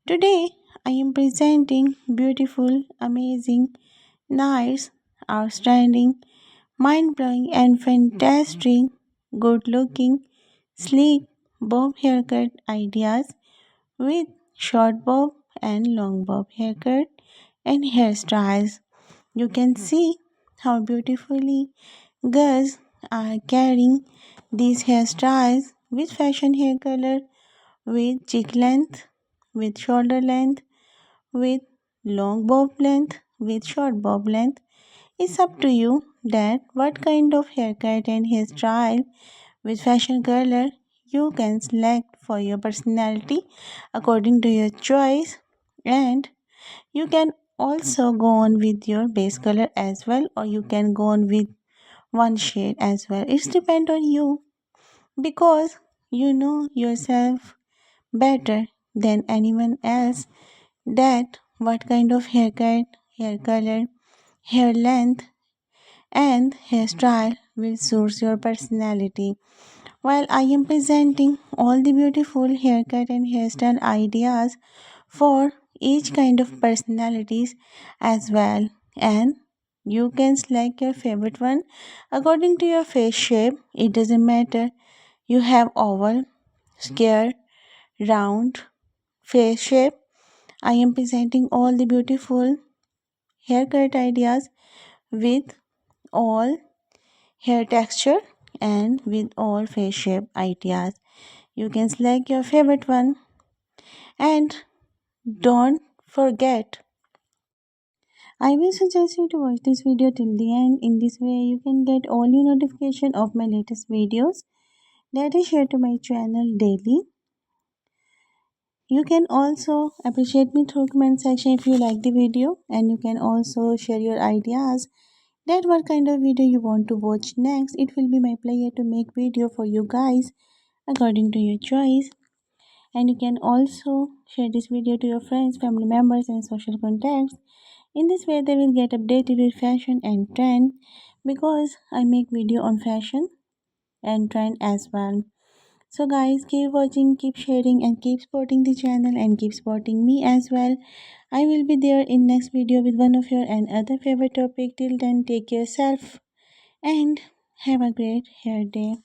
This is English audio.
Today I am presenting beautiful, amazing, nice, outstanding, mind blowing, and fantastic, good looking, sleek bob haircut ideas with short bob and long bob haircut and hairstyles. You can see how beautifully girls are carrying these hairstyles with fashion hair color, with cheek length, with shoulder length, with long bob length, with short bob length. It's up to you that what kind of haircut and hairstyle with fashion color you can select for your personality according to your choice, and you can also go on with your base color as well, or you can go on with one shade as well. It's depend on you because you know yourself better than anyone else that what kind of haircut, hair color, hair length, and hairstyle will suit your personality. While I am presenting all the beautiful haircut and hairstyle ideas for each kind of personalities as well, and you can select your favorite one according to your face shape. It doesn't matter. You have oval, square, round face shape. I am presenting all the beautiful haircut ideas with all hair texture and with all face shape ideas. You can select your favorite one, and don't forget, I will suggest you to watch this video till the end. In this way you can get all your notification of my latest videos that is shared to my channel daily. You can also appreciate me through comment section if you like the video, and you can also share your ideas that what kind of video you want to watch next. It will be my pleasure to make video for you guys according to your choice. And you can also share this video to your friends, family members, and social contacts. In this way they will get updated with fashion and trend, because I make video on fashion and trend as well. So guys, keep watching, keep sharing, and keep supporting the channel, and keep supporting me as well. I will be there in next video with one of your and other favorite topic. Till then, take care yourself and have a great hair day.